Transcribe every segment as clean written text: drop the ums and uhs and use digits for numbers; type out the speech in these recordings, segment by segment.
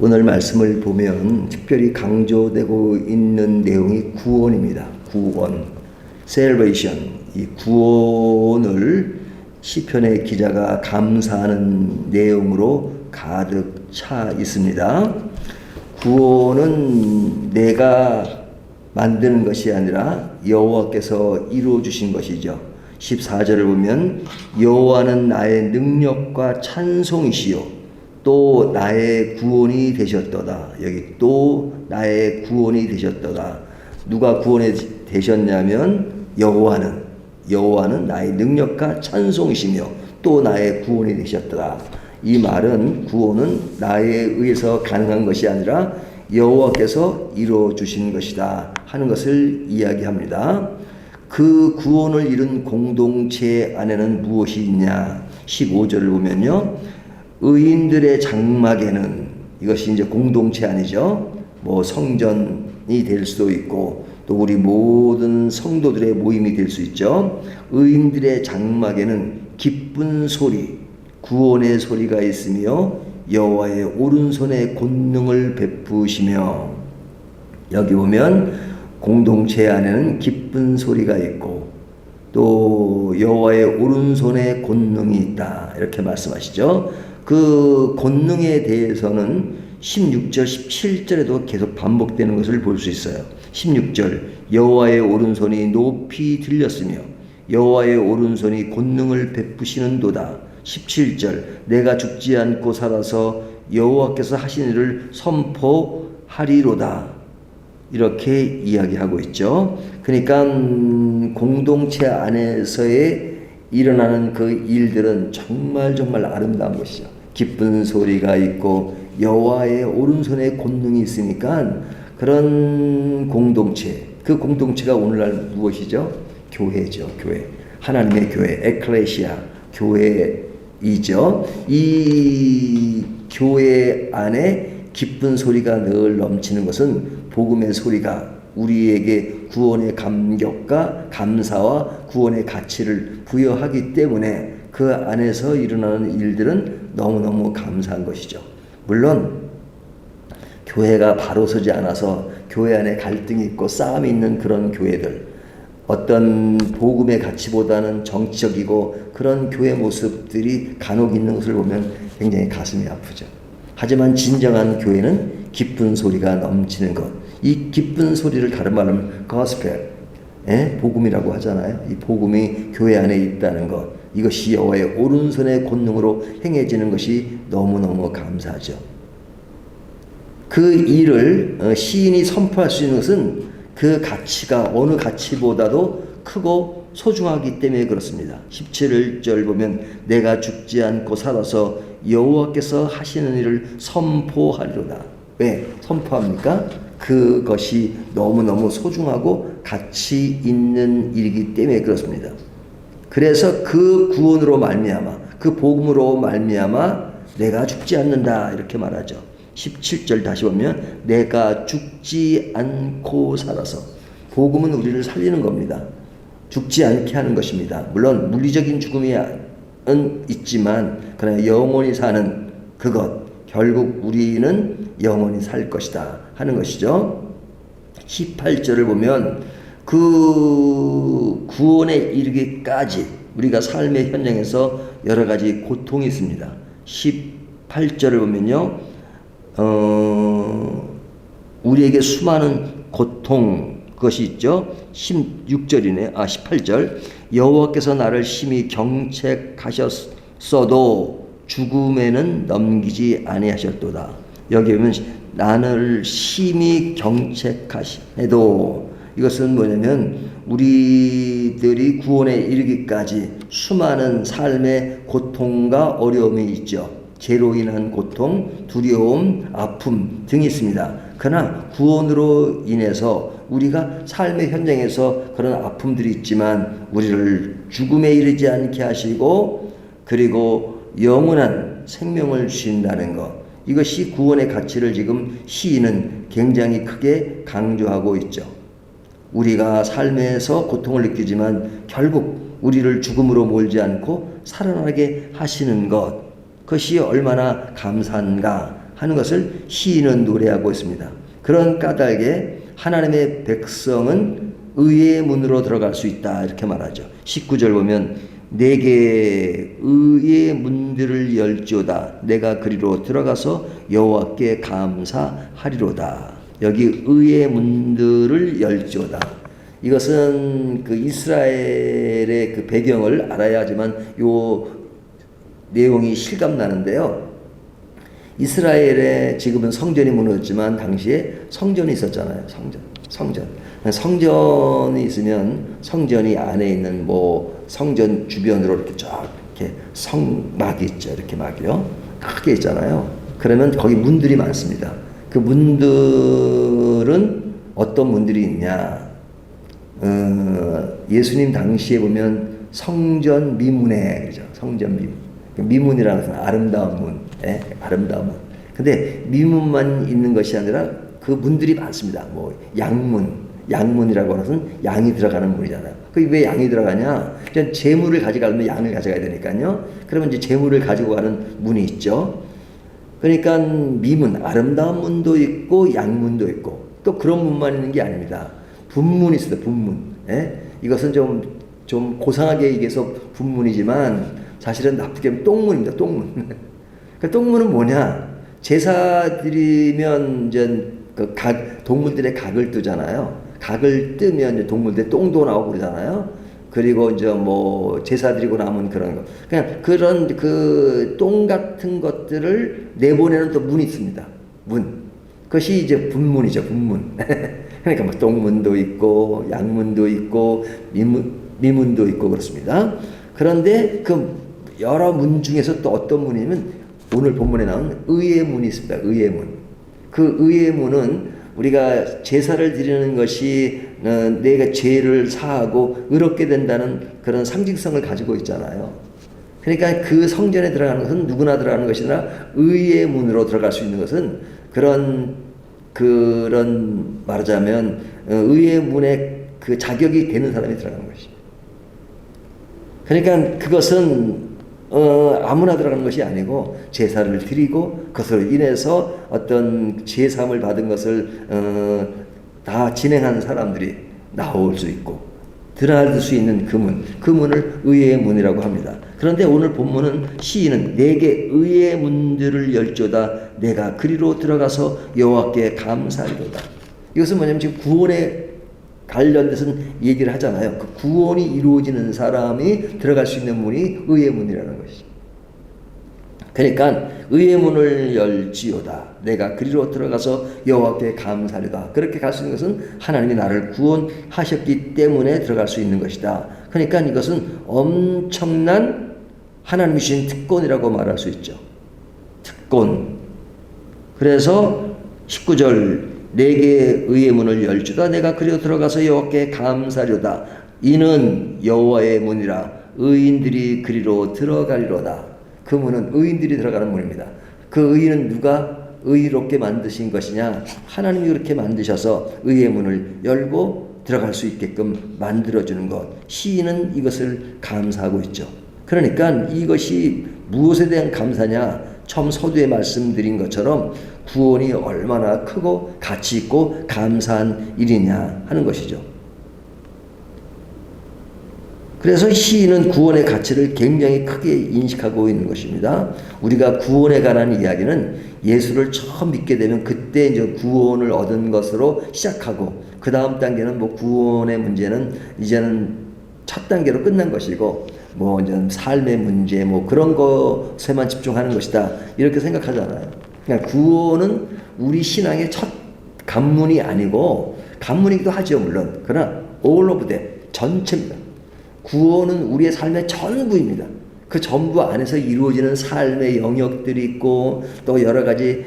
오늘 말씀을 보면 특별히 강조되고 있는 내용이 구원입니다. 구원, salvation. 이 구원을 시편의 기자가 감사하는 내용으로 가득 차 있습니다. 구원은 내가 만드는 것이 아니라 여호와께서 이루어 주신 것이죠. 14절을 보면 여호와는 나의 능력과 찬송이시요 또 나의 구원이 되셨도다. 여기 또 나의 구원이 되셨도다. 누가 구원이 되셨냐면 여호와는 나의 능력과 찬송이시며 또 나의 구원이 되셨도다. 이 말은 구원은 나에 의해서 가능한 것이 아니라 여호와께서 이루어 주신 것이다 하는 것을 이야기합니다. 그 구원을 이룬 공동체 안에는 무엇이 있냐? 15절을 보면요. 의인들의 장막에는, 이것이 이제 공동체 아니죠. 뭐 성전이 될 수도 있고 또 우리 모든 성도들의 모임이 될 수 있죠. 의인들의 장막에는 기쁜 소리, 구원의 소리가 있으며 여호와의 오른손에 권능을 베푸시며, 여기 보면 공동체 안에는 기쁜 소리가 있고 또 여호와의 오른손에 권능이 있다 이렇게 말씀하시죠. 그 권능에 대해서는 16절, 17절에도 계속 반복되는 것을 볼 수 있어요. 16절 여호와의 오른손이 높이 들렸으며 여호와의 오른손이 권능을 베푸시는도다. 17절 내가 죽지 않고 살아서 여호와께서 하신 일을 선포하리로다. 이렇게 이야기하고 있죠. 그러니까 공동체 안에서의 일어나는 그 일들은 정말 아름다운 것이죠. 기쁜 소리가 있고 여호와의 오른손에 권능이 있으니까 그런 공동체, 그 공동체가 오늘날 무엇이죠? 교회죠. 교회. 하나님의 교회, 에클레시아, 교회이죠. 이 교회 안에 기쁜 소리가 늘 넘치는 것은 복음의 소리가 우리에게 구원의 감격과 감사와 구원의 가치를 부여하기 때문에 그 안에서 일어나는 일들은 너무너무 감사한 것이죠. 물론 교회가 바로 서지 않아서 교회 안에 갈등이 있고 싸움이 있는 그런 교회들, 어떤 복음의 가치보다는 정치적이고 그런 교회 모습들이 간혹 있는 것을 보면 굉장히 가슴이 아프죠. 하지만 진정한 교회는 기쁜 소리가 넘치는 것, 이 기쁜 소리를 다른 말로 하면 gospel, 복음이라고 하잖아요. 이 복음이 교회 안에 있다는 것, 이것이 여호와의 오른손의 권능으로 행해지는 것이 너무너무 감사하죠. 그 일을 시인이 선포할 수 있는 것은 그 가치가 어느 가치보다도 크고 소중하기 때문에 그렇습니다. 17절 보면 내가 죽지 않고 살아서 여호와께서 하시는 일을 선포하리로다. 왜 선포합니까? 그것이 너무너무 소중하고 가치 있는 일이기 때문에 그렇습니다. 그래서 그 구원으로 말미암아, 그 복음으로 말미암아 내가 죽지 않는다 이렇게 말하죠. 17절 다시 보면 내가 죽지 않고 살아서, 복음은 우리를 살리는 겁니다. 죽지 않게 하는 것입니다. 물론 물리적인 죽음이 있지만 그러나 영원히 사는 그것, 결국 우리는 영원히 살 것이다 하는 것이죠. 18절을 보면 그 구원에 이르기까지 우리가 삶의 현장에서 여러 가지 고통이 있습니다. 18절을 보면요, 우리에게 수많은 고통, 그것이 있죠. 18절 여호와께서 나를 심히 경책하셨어도 죽음에는 넘기지 아니하셨도다. 여기 보면 나를 심히 경책하시해도, 이것은 뭐냐면 우리들이 구원에 이르기까지 수많은 삶의 고통과 어려움이 있죠. 죄로 인한 고통, 두려움, 아픔 등이 있습니다. 그러나 구원으로 인해서 우리가 삶의 현장에서 그런 아픔들이 있지만 우리를 죽음에 이르지 않게 하시고 그리고 영원한 생명을 주신다는 것, 이것이 구원의 가치를 지금 시인은 굉장히 크게 강조하고 있죠. 우리가 삶에서 고통을 느끼지만 결국 우리를 죽음으로 몰지 않고 살아나게 하시는 것, 그것이 얼마나 감사한가 하는 것을 시인은 노래하고 있습니다. 그런 까닭에 하나님의 백성은 의의 문으로 들어갈 수 있다 이렇게 말하죠. 19절 보면 내게 의의 문들을 열지어다 내가 그리로 들어가서 여호와께 감사하리로다. 여기 의의 문들을 열지어다. 이것은 그 이스라엘의 그 배경을 알아야 하지만 요 내용이 실감나는데요. 이스라엘에 지금은 성전이 무너졌지만 당시에 성전이 있었잖아요. 성전이 있으면 성전이 안에 있는 뭐 성전 주변으로 이렇게 쫙 이렇게 성막이 있죠. 이렇게 막이요. 크게 있잖아요. 그러면 거기 문들이 많습니다. 그 문들은 어떤 문들이 있냐? 예수님 당시에 보면 성전 미문에 그러죠. 성전 미문. 미문이라는 것은 아름다운 문. 예? 아름다운 문. 근데 미문만 있는 것이 아니라 그 문들이 많습니다. 뭐 양문이라고 하는 것은 양이 들어가는 문이잖아요. 그 왜 양이 들어가냐? 그냥 재물을 가져가려면 양을 가져가야 되니까요. 그러면 이제 재물을 가지고 가는 문이 있죠. 그러니까 미문, 아름다운 문도 있고 양문도 있고 또 그런 문만 있는 게 아닙니다. 분문이 있어요. 분문. 예? 이것은 좀 고상하게 얘기해서 분문이지만 사실은 나쁘게 하면 똥문입니다. 똥문. 그 똥문은 뭐냐? 제사 드리면 이제 그 동물들의 각을 뜨잖아요. 각을 뜨면 이제 동물들의 똥도 나오고 그러잖아요. 그리고 이제 뭐 제사 드리고 남은 그런 거. 그냥 그런 그 똥 같은 것들을 내보내는 또 문이 있습니다. 문. 그것이 이제 분문이죠. 분문. 그러니까 뭐 똥문도 있고 양문도 있고 미문도 있고 그렇습니다. 그런데 그 여러 문 중에서 또 어떤 문이냐면 오늘 본문에 나온 의의 문이 있습니다. 의의 문. 그 의의 문은 우리가 제사를 드리는 것이 내가 죄를 사하고 의롭게 된다는 그런 상징성을 가지고 있잖아요. 그러니까 그 성전에 들어가는 것은 누구나 들어가는 것이 아니라 의의 문으로 들어갈 수 있는 것은 그런 말하자면 의의 문에 그 자격이 되는 사람이 들어가는 것이죠. 그러니까 그것은 아무나 들어가는 것이 아니고 제사를 드리고 그것으로 인해서 어떤 제사함을 받은 것을 다 진행한 사람들이 나올 수 있고 들어갈 수 있는 그 문을 의의 문이라고 합니다. 그런데 오늘 본문은 시인은 내게 의의 문들을 열조다 내가 그리로 들어가서 여호와께 감사하리로다. 이것은 뭐냐면 지금 구원에 관련돼서 얘기를 하잖아요. 그 구원이 이루어지는 사람이 들어갈 수 있는 문이 의의 문이라는 것이죠. 그러니까 의의 문을 열지어다 내가 그리로 들어가서 여호와께 감사하리다. 그렇게 갈 수 있는 것은 하나님이 나를 구원하셨기 때문에 들어갈 수 있는 것이다. 그러니까 이것은 엄청난 하나님이 주신 특권이라고 말할 수 있죠. 특권. 그래서 19절 내게 의의 문을 열주다 내가 그리로 들어가서 여호와께 감사하리로다. 이는 여호와의 문이라 의인들이 그리로 들어가리로다. 그 문은 의인들이 들어가는 문입니다. 그 의인은 누가 의롭게 만드신 것이냐? 하나님이 그렇게 만드셔서 의의 문을 열고 들어갈 수 있게끔 만들어주는 것. 시인은 이것을 감사하고 있죠. 그러니까 이것이 무엇에 대한 감사냐? 처음 서두에 말씀드린 것처럼 구원이 얼마나 크고 가치 있고 감사한 일이냐 하는 것이죠. 그래서 시인은 구원의 가치를 굉장히 크게 인식하고 있는 것입니다. 우리가 구원에 관한 이야기는 예수를 처음 믿게 되면 그때 이제 구원을 얻은 것으로 시작하고 그 다음 단계는 뭐 구원의 문제는 이제는 첫 단계로 끝난 것이고 뭐 이제 삶의 문제 뭐 그런 것에만 집중하는 것이다 이렇게 생각하잖아요. 그러니까 구원은 우리 신앙의 첫 관문이 아니고 관문이기도 하죠 물론. 그러나 all of that 전체입니다. 구원은 우리의 삶의 전부입니다. 그 전부 안에서 이루어지는 삶의 영역들이 있고 또 여러 가지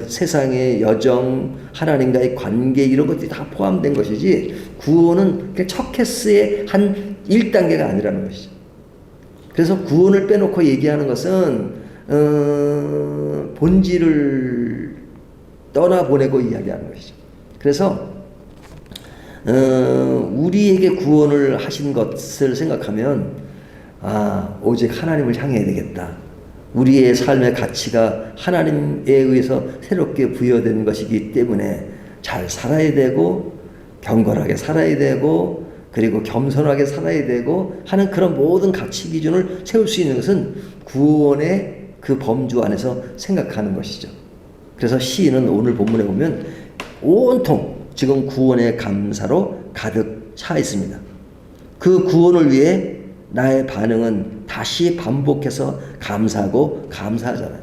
세상의 여정, 하나님과의 관계 이런 것들이 다 포함된 것이지 구원은 그냥 첫 케이스의 한 1단계가 아니라는 것이죠. 그래서 구원을 빼놓고 얘기하는 것은 본질을 떠나보내고 이야기하는 것이죠. 그래서 우리에게 구원을 하신 것을 생각하면 오직 하나님을 향해야 되겠다. 우리의 삶의 가치가 하나님에 의해서 새롭게 부여된 것이기 때문에 잘 살아야 되고 경건하게 살아야 되고 그리고 겸손하게 살아야 되고 하는 그런 모든 가치 기준을 세울 수 있는 것은 구원의 그 범주 안에서 생각하는 것이죠. 그래서 시인은 오늘 본문에 보면 온통 지금 구원의 감사로 가득 차 있습니다. 그 구원을 위해 나의 반응은 다시 반복해서 감사하고 감사하잖아요.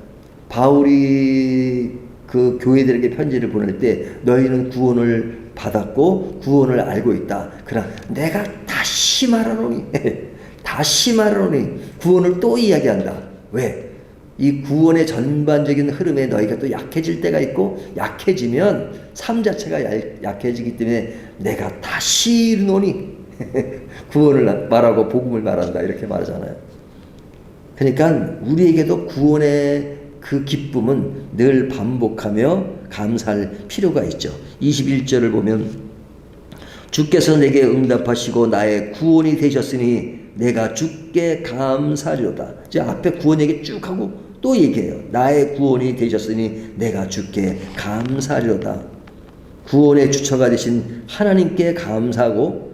바울이 그 교회들에게 편지를 보낼 때 너희는 구원을 받았고 구원을 알고 있다. 그러나 내가 다시 말하노니 다시 말하노니 구원을 또 이야기한다. 왜? 이 구원의 전반적인 흐름에 너희가 또 약해질 때가 있고 약해지면 삶 자체가 약해지기 때문에 내가 다시 이르노니 구원을 말하고 복음을 말한다 이렇게 말하잖아요. 그러니까 우리에게도 구원의 그 기쁨은 늘 반복하며 감사할 필요가 있죠. 21절을 보면 주께서 내게 응답하시고 나의 구원이 되셨으니 내가 주께 감사하리로다. 이제 앞에 구원 얘기 쭉 하고 또 얘기해요. 나의 구원이 되셨으니 내가 주께 감사하리로다. 구원의 주처가 되신 하나님께 감사하고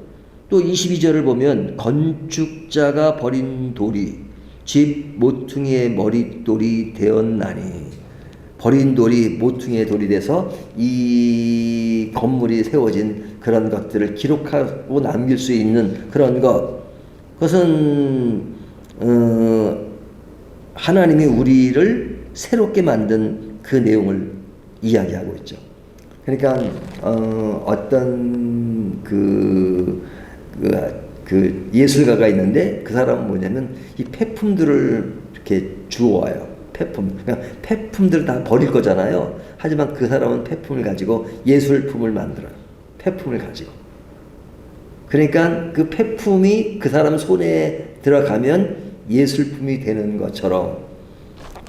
또 22절을 보면 건축자가 버린 돌이 집 모퉁이의 머릿돌이 되었나니 버린 돌이 모퉁이의 돌이 돼서 이 건물이 세워진 그런 것들을 기록하고 남길 수 있는 그런 것 그것은 하나님이 우리를 새롭게 만든 그 내용을 이야기하고 있죠. 그러니까 어떤 그 예술가가 있는데 그 사람은 뭐냐면 이 폐품들을 이렇게 주워와요. 폐품들을 다 버릴 거잖아요. 하지만 그 사람은 폐품을 가지고 예술품을 만들어요. 폐품을 가지고. 그러니까 그 폐품이 그 사람 손에 들어가면 예술품이 되는 것처럼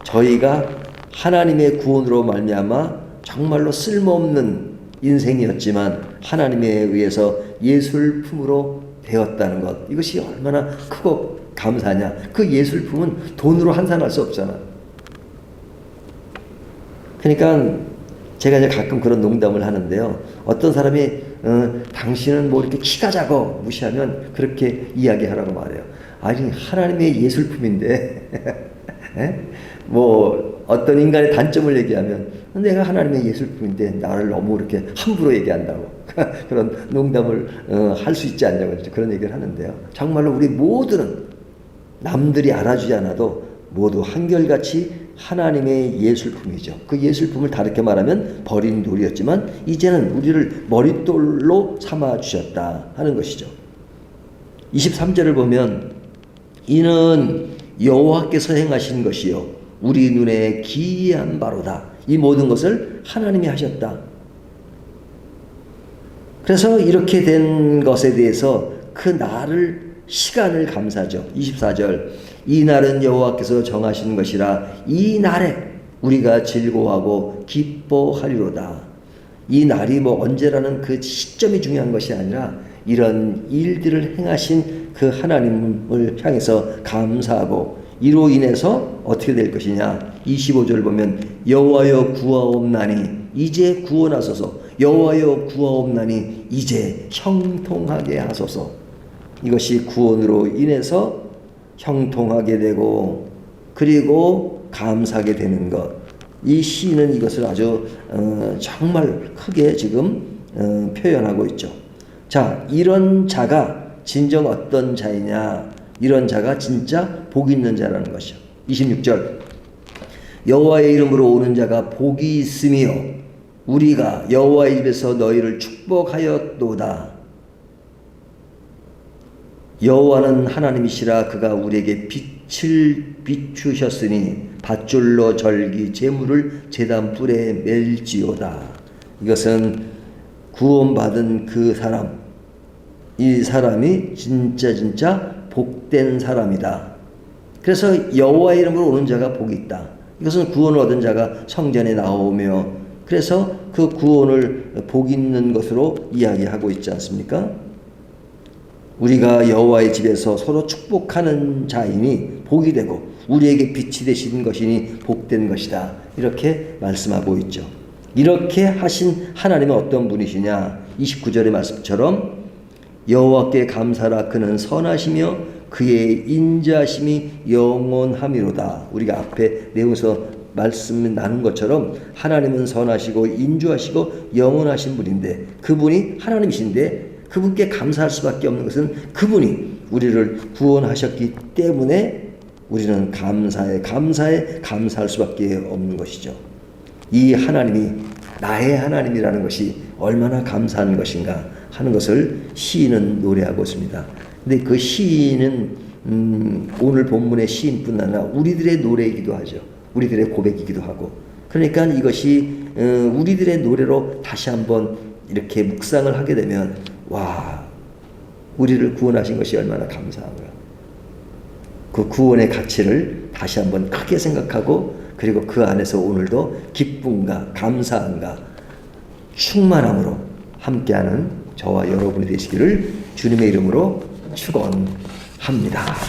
저희가 하나님의 구원으로 말미암아 정말로 쓸모없는 인생이었지만 하나님에 의해서 예술품으로 되었다는 것 이것이 얼마나 크고 감사하냐. 그 예술품은 돈으로 환산할 수 없잖아. 그러니까 제가 이제 가끔 그런 농담을 하는데요. 어떤 사람이 당신은 뭐 이렇게 키가 작아 무시하면 그렇게 이야기하라고 말해요. 아니 하나님의 예술품인데 뭐 어떤 인간의 단점을 얘기하면 내가 하나님의 예술품인데 나를 너무 이렇게 함부로 얘기한다고 그런 농담을 할 수 있지 않냐고 그런 얘기를 하는데요. 정말로 우리 모두는 남들이 알아주지 않아도 모두 한결같이 하나님의 예술품이죠. 그 예술품을 다르게 말하면 버린 돌이었지만 이제는 우리를 머릿돌로 삼아주셨다 하는 것이죠. 23절을 보면 이는 여호와께서 행하신 것이요 우리 눈에 기이한 바로다. 이 모든 것을 하나님이 하셨다. 그래서 이렇게 된 것에 대해서 그 날을 시간을 감사하죠. 24절 이 날은 여호와께서 정하신 것이라 이 날에 우리가 즐거워하고 기뻐하리로다. 이 날이 뭐 언제라는 그 시점이 중요한 것이 아니라 이런 일들을 행하신 그 하나님을 향해서 감사하고 이로 인해서 어떻게 될 것이냐. 25절 보면 여호와여 구하옵나니 이제 구원하소서. 여호와여 구하옵나니 이제 형통하게 하소서. 이것이 구원으로 인해서 형통하게 되고 그리고 감사하게 되는 것. 이 시는 이것을 아주 정말 크게 지금 표현하고 있죠. 자, 이런 자가 진정 어떤 자이냐. 이런 자가 진짜 복 있는 자라는 것이죠. 26절 여호와의 이름으로 오는 자가 복이 있으며 우리가 여호와의 집에서 너희를 축복하였도다. 여호와는 하나님이시라 그가 우리에게 빛을 비추셨으니 밧줄로 절기 제물을 제단 뿔에 멜지오다. 이것은 구원받은 그 사람, 이 사람이 진짜 복된 사람이다. 그래서 여호와의 이름으로 오는 자가 복이 있다. 이것은 구원을 얻은 자가 성전에 나오며 그래서 그 구원을 복 있는 것으로 이야기하고 있지 않습니까? 우리가 여호와의 집에서 서로 축복하는 자이니 복이 되고 우리에게 빛이 되시는 것이니 복된 것이다. 이렇게 말씀하고 있죠. 이렇게 하신 하나님은 어떤 분이시냐? 29절의 말씀처럼 여호와께 감사라 그는 선하시며 그의 인자심이 영원함이로다. 우리가 앞에 내용에서 말씀 나눈 것처럼 하나님은 선하시고 인주하시고 영원하신 분인데 그분이 하나님이신데 그분께 감사할 수밖에 없는 것은 그분이 우리를 구원하셨기 때문에 우리는 감사할 수밖에 없는 것이죠. 이 하나님이 나의 하나님이라는 것이 얼마나 감사한 것인가 하는 것을 시인은 노래하고 있습니다. 근데 그 시인은 오늘 본문의 시인뿐 아니라 우리들의 노래이기도 하죠. 우리들의 고백이기도 하고. 그러니까 이것이 우리들의 노래로 다시 한번 이렇게 묵상을 하게 되면 와, 우리를 구원하신 것이 얼마나 감사한가. 그 구원의 가치를 다시 한번 크게 생각하고 그리고 그 안에서 오늘도 기쁨과 감사함과 충만함으로 함께하는 저와 여러분이 되시기를 주님의 이름으로 축원합니다.